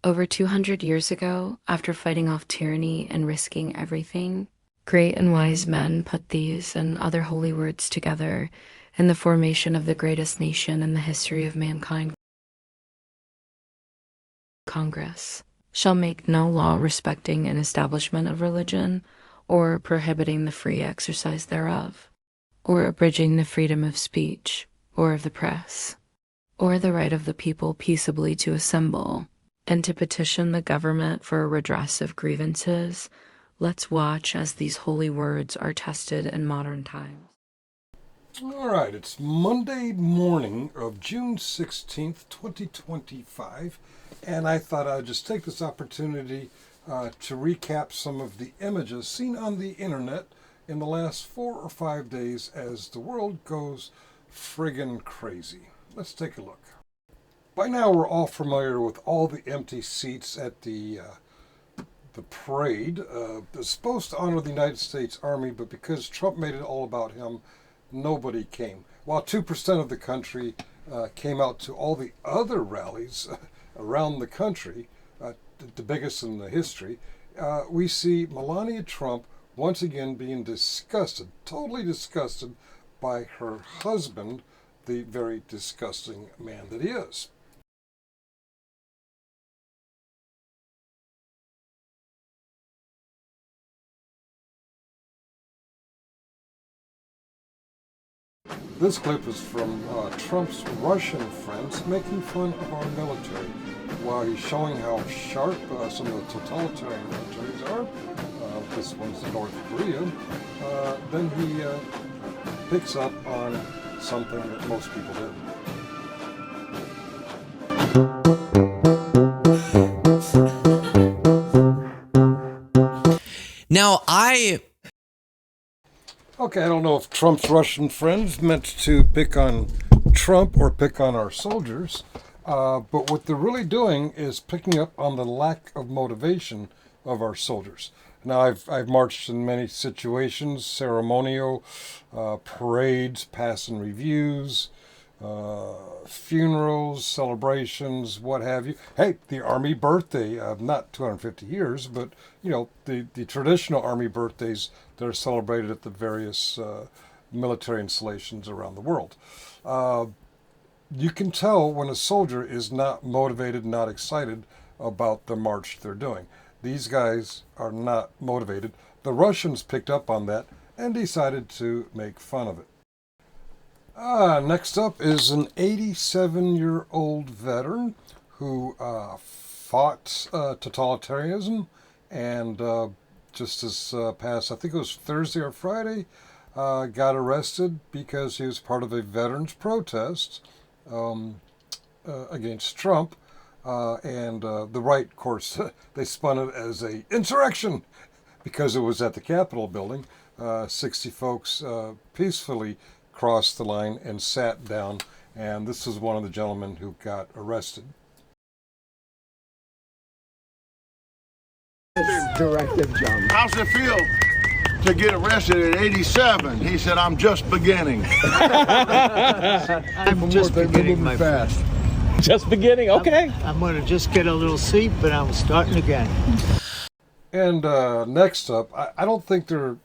Over 200 years ago, after fighting off tyranny and risking everything, great and wise men put these and other holy words together in the formation of the greatest nation in the history of mankind. Congress shall make no law respecting an establishment of religion, or prohibiting the free exercise thereof, or abridging the freedom of speech, or of the press, or the right of the people peaceably to assemble, and to petition the government for a redress of grievances. Let's watch as these holy words are tested in modern times. All right, it's Monday morning of June 16th, 2025, and I thought I'd just take this opportunity to recap some of the images seen on the internet in the last 4 or 5 days as the world goes friggin' crazy. Let's take a look. By now, we're all familiar with all the empty seats at the parade. It's supposed to honor the United States Army, but because Trump made it all about him, nobody came. While 2% of the country came out to all the other rallies around the country, the biggest in the history, we see Melania Trump once again being disgusted, totally disgusted by her husband, the very disgusting man that he is. This clip is from Trump's Russian friends making fun of our military while he's showing how sharp some of the totalitarian militaries are. This one's North Korea. Then he picks up on something that most people didn't. Now, Okay, I don't know if Trump's Russian friends meant to pick on Trump or pick on our soldiers, but what they're really doing is picking up on the lack of motivation of our soldiers. Now, I've marched in many situations, ceremonial, parades, passing reviews, funerals, celebrations, what have you. Hey, the Army birthday, not 250 years, but, the traditional Army birthdays that are celebrated at the various military installations around the world. You can tell when a soldier is not motivated, not excited about the march they're doing. These guys are not motivated. The Russians picked up on that and decided to make fun of it. Next up is an 87-year-old veteran who fought totalitarianism and just this past, I think it was Thursday or Friday, got arrested because he was part of a veterans protest against Trump. And the right, of course, they spun it as a insurrection because it was at the Capitol building. 60 folks peacefully crossed the line and sat down, and this is one of the gentlemen who got arrested. Directive, John. How's it feel to get arrested at 87? He said, I'm just beginning. I'm just beginning, my friend. Just beginning, okay. I'm going to just get a little seat, but I'm starting again. And next up, I don't think they're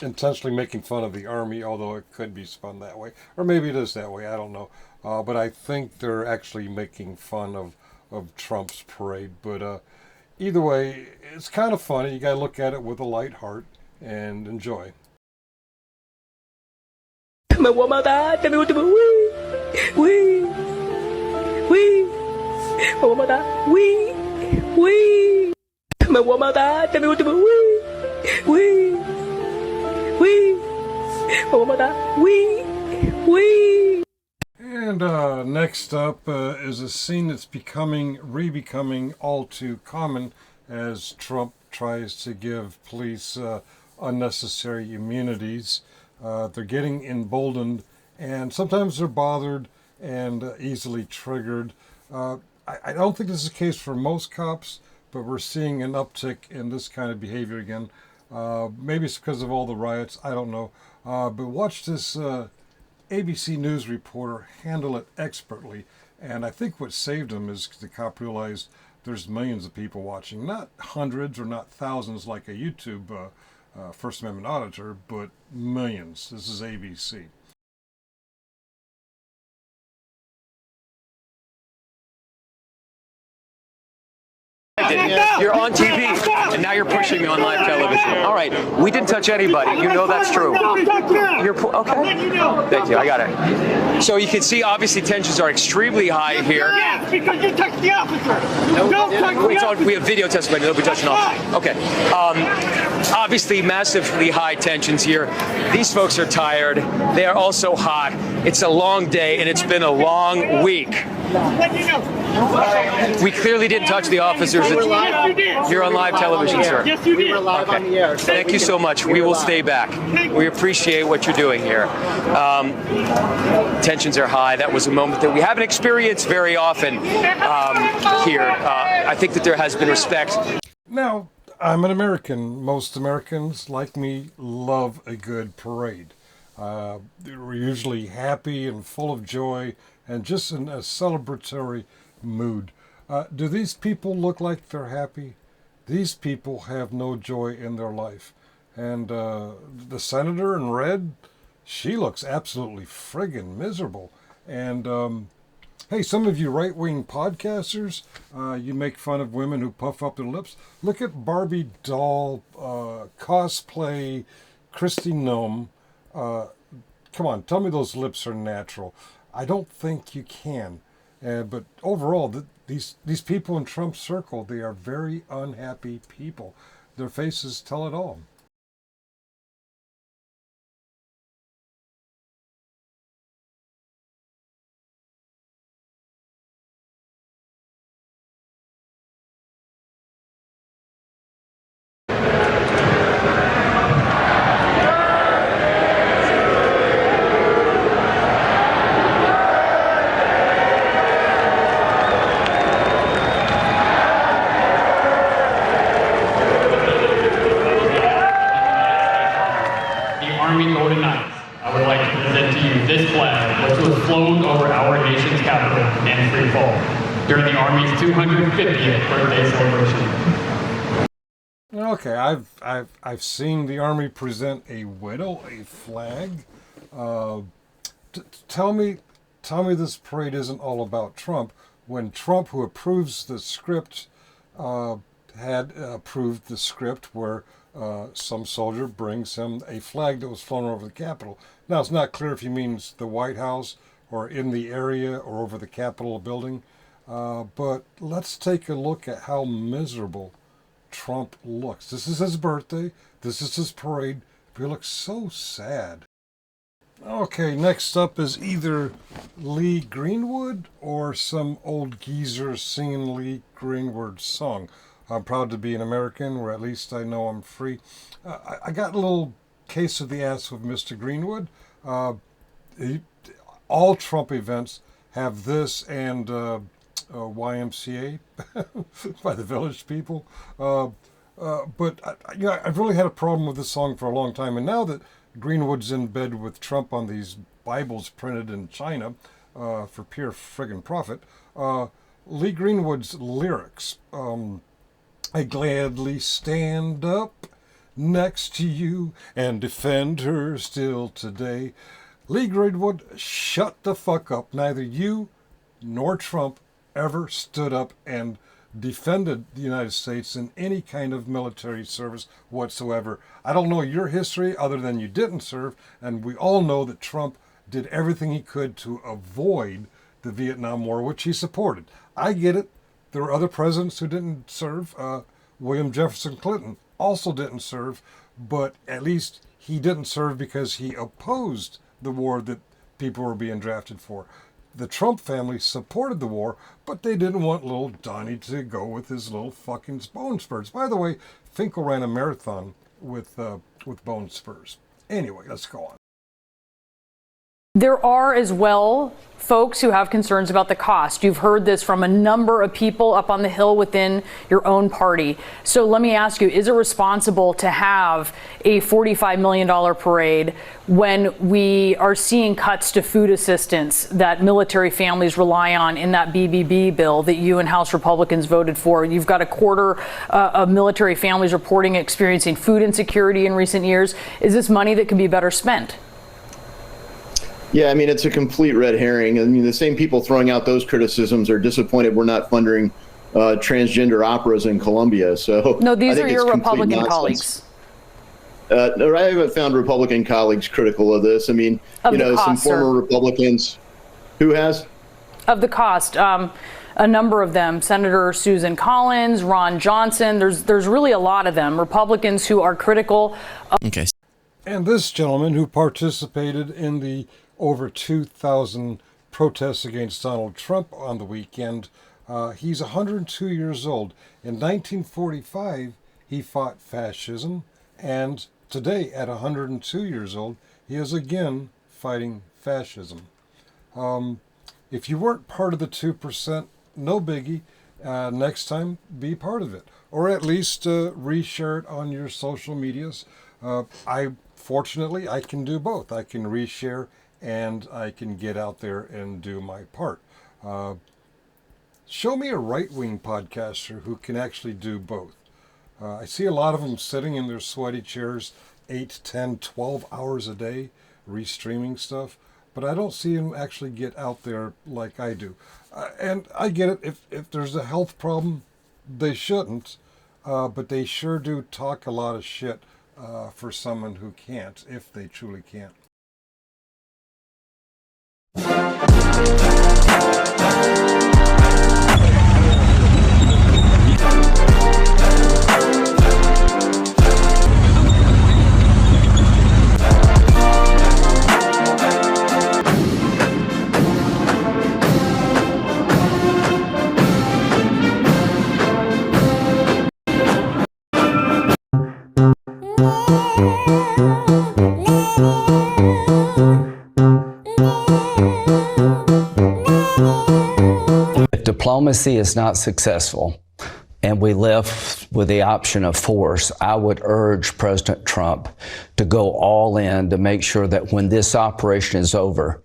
intentionally making fun of the Army, although it could be spun that way. Or maybe it is that way, I don't know. But I think they're actually making fun of Trump's parade. But either way, it's kind of funny. You got to look at it with a light heart and enjoy. And next up is a scene that's re-becoming all too common as Trump tries to give police unnecessary immunities. They're getting emboldened, and sometimes they're bothered and easily triggered. I don't think this is the case for most cops, but we're seeing an uptick in this kind of behavior again. Maybe it's because of all the riots, I don't know. But watch this ABC News reporter handle it expertly. And I think what saved him is the cop realized there's millions of people watching, not hundreds or not thousands like a YouTube First Amendment auditor, but millions. This is ABC. You're on TV, and now you're pushing me on live television. All right, we didn't touch anybody. You know that's true. You're okay. Thank you. I got it. So you can see, obviously, tensions are extremely high here. Yes, because you touched the officer. Don't touch the officer. We have video testimony. Nobody touched an officer. Okay. Obviously, massively high tensions here. These folks are tired. They are also hot. It's a long day, and it's been a long week. We clearly didn't touch the officers. You're on live television, sir. Yes, you did. We were live on the air. Thank you so much. We will stay back. We appreciate what you're doing here. Tensions are high. That was a moment that we haven't experienced very often here. I think that there has been respect. Now, I'm an American. Most Americans, like me, love a good parade. We're usually happy and full of joy and just in a celebratory mood. Do these people look like they're happy? These people have no joy in their life. And the senator in red, she looks absolutely friggin' miserable. And hey, some of you right-wing podcasters, you make fun of women who puff up their lips. Look at Barbie doll, cosplay, Christy Gnome. Come on, tell me those lips are natural. I don't think you can. But overall, these people in Trump's circle, they are very unhappy people. Their faces tell it all. During the Army's 250th birthday celebration. Okay, I've seen the Army present a widow a flag. Tell me this parade isn't all about Trump, when Trump, who approves the script, had approved the script where some soldier brings him a flag that was flown over the Capitol. Now, it's not clear if he means the White House or in the area or over the Capitol building. But let's take a look at how miserable Trump looks. This is his birthday. This is his parade. He looks so sad. Okay, next up is either Lee Greenwood or some old geezer singing Lee Greenwood's song. I'm proud to be an American, or at least I know I'm free. I got a little case of the ass with Mr. Greenwood. All Trump events have this and YMCA by the Village People. But I've really had a problem with this song for a long time. And now that Greenwood's in bed with Trump on these Bibles printed in China for pure friggin' profit, Lee Greenwood's lyrics, I gladly stand up next to you and defend her still today. Lee Greenwood, shut the fuck up. Neither you nor Trump ever stood up and defended the United States in any kind of military service whatsoever. I don't know your history other than you didn't serve, and we all know that Trump did everything he could to avoid the Vietnam War, which he supported. I get it. There were other presidents who didn't serve. William Jefferson Clinton also didn't serve, but at least he didn't serve because he opposed the war that people were being drafted for. The Trump family supported the war, but they didn't want little Donnie to go with his little fucking bone spurs. By the way, Finkels ran a marathon with bone spurs. Anyway, let's go on. There are as well folks who have concerns about the cost. You've heard this from a number of people up on the Hill within your own party. So let me ask you, is it responsible to have a $45 million parade when we are seeing cuts to food assistance that military families rely on in that BBB bill that you and House Republicans voted for? You've got a quarter of military families reporting experiencing food insecurity in recent years. Is this money that can be better spent? Yeah, I mean, it's a complete red herring. I mean, the same people throwing out those criticisms are disappointed we're not funding transgender operas in Colombia. So no, these are your Republican colleagues. No, I haven't found Republican colleagues critical of this. I mean, some former Republicans. Who has? Of the cost. A number of them, Senator Susan Collins, Ron Johnson. There's really a lot of them, Republicans who are critical. Okay. And this gentleman who participated in the over 2,000 protests against Donald Trump on the weekend, he's 102 years old. In 1945, he fought fascism, and today, at 102 years old, he is again fighting fascism. If you weren't part of the 2%, no biggie. Next time, be part of it. Or at least reshare it on your social medias. Fortunately, I can do both. I can reshare and I can get out there and do my part. Show me a right-wing podcaster who can actually do both. I see a lot of them sitting in their sweaty chairs 8, 10, 12 hours a day, restreaming stuff, but I don't see them actually get out there like I do. And I get it, if there's a health problem, they shouldn't, but they sure do talk a lot of shit for someone who can't, if they truly can't. If diplomacy is not successful and we left with the option of force, I would urge President Trump to go all in to make sure that when this operation is over,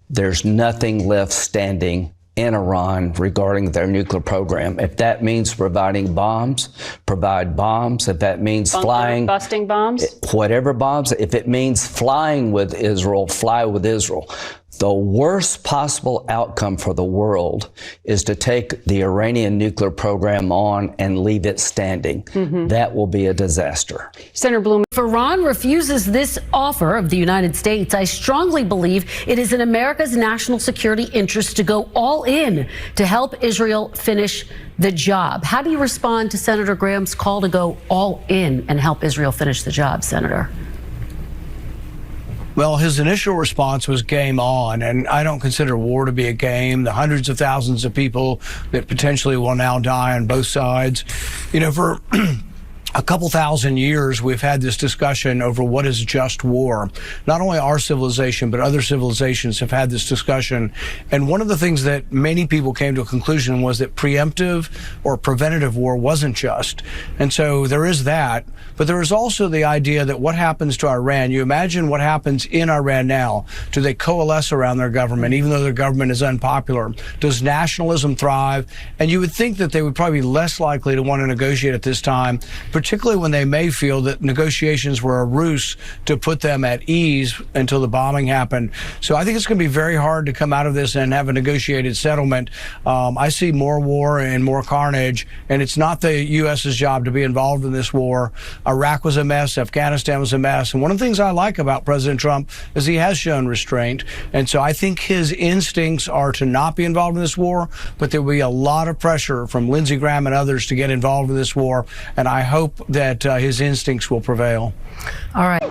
there's nothing left standing in Iran regarding their nuclear program. If that means providing bombs, provide bombs. If that means busting bombs, whatever bombs. If it means flying with Israel, fly with Israel. The worst possible outcome for the world is to take the Iranian nuclear program on and leave it standing. That will be a disaster. Senator Bloom. If Iran refuses this offer of the United States, I strongly believe it is in America's national security interest to go all in to help Israel finish the job. How do you respond to Senator Graham's call to go all in and help Israel finish the job, Senator? Well, his initial response was game on, and I don't consider war to be a game. The hundreds of thousands of people that potentially will now die on both sides. For a couple thousand years, we've had this discussion over what is just war. Not only our civilization, but other civilizations have had this discussion. And one of the things that many people came to a conclusion was that preemptive or preventative war wasn't just. And so there is that. But there is also the idea that what happens to Iran, you imagine what happens in Iran now. Do they coalesce around their government, even though their government is unpopular? Does nationalism thrive? And you would think that they would probably be less likely to want to negotiate at this time, particularly when they may feel that negotiations were a ruse to put them at ease until the bombing happened. So I think it's going to be very hard to come out of this and have a negotiated settlement. I see more war and more carnage, and it's not the U.S.'s job to be involved in this war. Iraq was a mess. Afghanistan was a mess. And one of the things I like about President Trump is he has shown restraint. And so I think his instincts are to not be involved in this war, but there will be a lot of pressure from Lindsey Graham and others to get involved in this war. And I hope that his instincts will prevail. All right.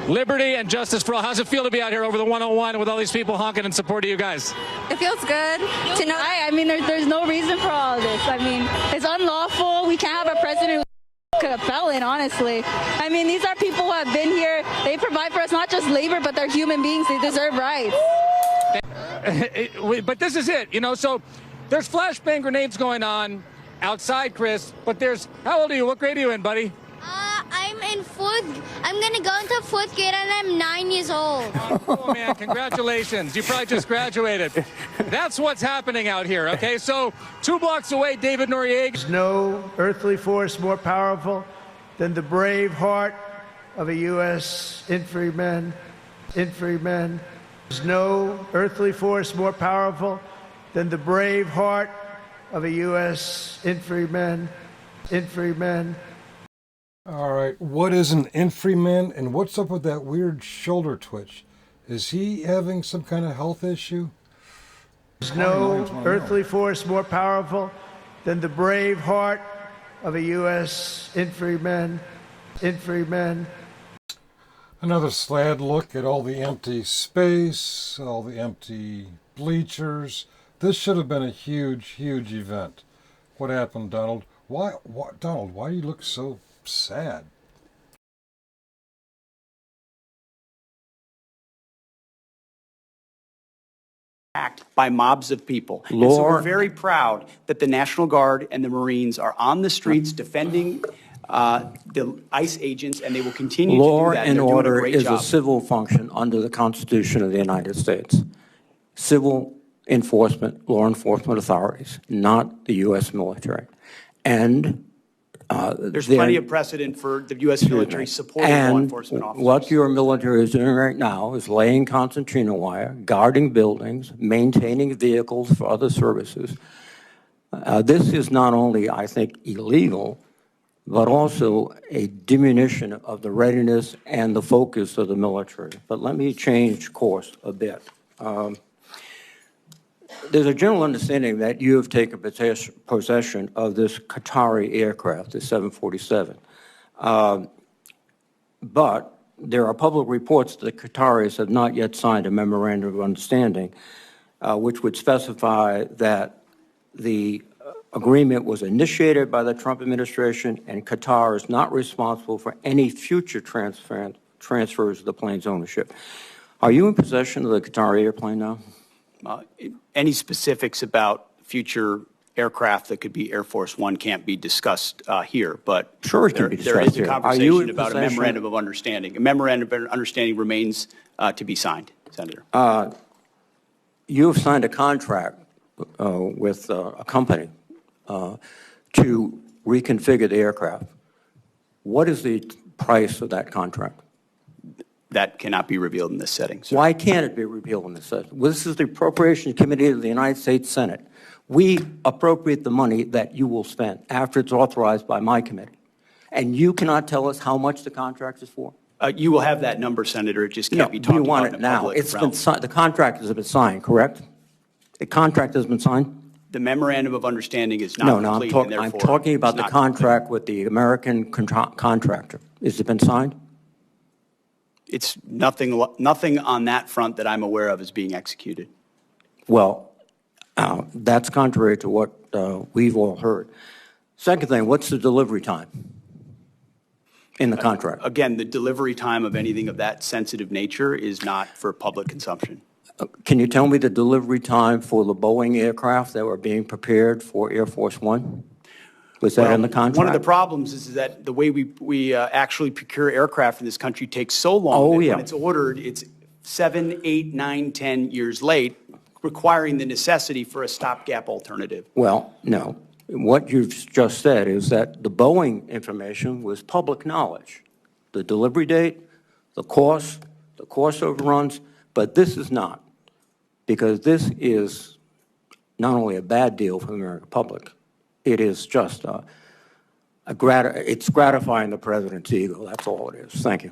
Liberty and justice for all. How's it feel to be out here over the 101 with all these people honking in support of you guys? It feels good to know. I mean, there's no reason for all of this. I mean, it's unlawful. We can't have a president who a felon, honestly. I mean, these are people who have been here. They provide for us not just labor, but they're human beings. They deserve rights. But this is it, so there's flashbang grenades going on outside, Chris, but how old are you? What grade are you in, buddy? I'm in I'm going to go into 4th grade and I'm 9 years old. Oh, cool, man. Congratulations. You probably just graduated. That's what's happening out here, okay? So 2 blocks away, David Noriega. There's no earthly force more powerful than the brave heart of a U.S. infantryman. There's no earthly force more powerful than the brave heart of a U.S. infantryman. All right, what is an infantryman, and what's up with that weird shoulder twitch? Is he having some kind of health issue? There's no earthly force more powerful than the brave heart of a U.S. infantryman. Another sad look at all the empty space, all the empty bleachers. This should have been a huge, huge event. What happened, Donald? Donald, why do you look so sad? By mobs of people. And so we're very proud that the National Guard and the Marines are on the streets defending the ICE agents, and they will continue to do that. Law and order is job. a civil function under the Constitution of the United States. Civil enforcement, law enforcement authorities, not the U.S. military. And there's plenty of precedent for the U.S. military supporting law enforcement officers. What your military is doing right now is laying concertina wire, guarding buildings, maintaining vehicles for other services. This is not only, I think, illegal, but also a diminution of the readiness and the focus of the military. But let me change course a bit. There's a general understanding that you have taken possession of this Qatari aircraft, the 747. But there are public reports that the Qataris have not yet signed a memorandum of understanding, which would specify that the agreement was initiated by the Trump administration and Qatar is not responsible for any future transfers of the plane's ownership. Are you in possession of the Qatari airplane now? Any specifics about future aircraft that could be Air Force One can't be discussed here, but sure it can be discussed there is a here. conversation about a memorandum of understanding. A memorandum of understanding remains to be signed, Senator. You have signed a contract with a company to reconfigure the aircraft. What is the price of that contract? That cannot be revealed in this setting, sir. Why can't it be revealed in this setting? Well, this is the Appropriations Committee of the United States Senate. We appropriate the money that you will spend after it's authorized by my committee. And you cannot tell us how much the contract is for? You will have that number, Senator. It just can't be talked about. You want it now. It's been the contract has been signed, correct? The contract has been signed? The memorandum of understanding is not complete, and therefore I'm talking about the contract with the American contractor. Has it been signed? It's nothing on that front that I'm aware of is being executed. Well, that's contrary to what we've all heard. Second thing, what's the delivery time in the contract? Again, the delivery time of anything of that sensitive nature is not for public consumption. Can you tell me the delivery time for the Boeing aircraft that were being prepared for Air Force One? Was that in the contract? One of the problems is that the way we actually procure aircraft in this country takes so long that when it's ordered, it's 7, 8, 9, 10 years late, requiring the necessity for a stopgap alternative. Well, no. What you've just said is that the Boeing information was public knowledge. The delivery date, the cost overruns, but this is not. Because this is not only a bad deal for the American public, it is just it's gratifying the president's ego. That's all it is. Thank you.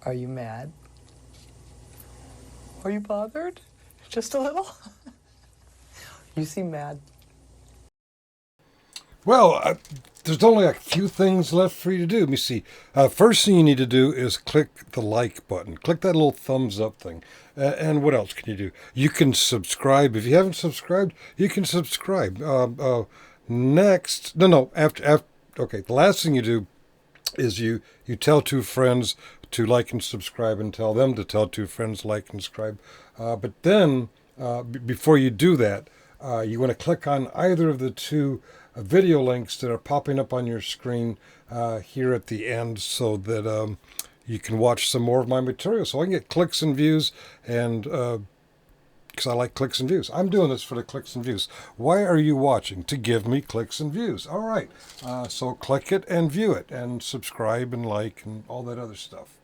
Are you mad? Are you bothered? Just a little? You seem mad. Well, there's only a few things left for you to do. Let me see. First thing you need to do is click the like button. Click that little thumbs up thing. And what else can you do? You can subscribe. If you haven't subscribed, you can subscribe. Next, after, okay, the last thing you do is you tell two friends to like and subscribe, and tell them to tell two friends like and subscribe. But then, before you do that, you want to click on either of the two video links that are popping up on your screen here at the end, so that you can watch some more of my material, so I can get clicks and views, and because I like clicks and views. I'm doing this for the clicks and views. Why are you watching? To give me clicks and views. All right, so click it and view it, and subscribe and like and all that other stuff.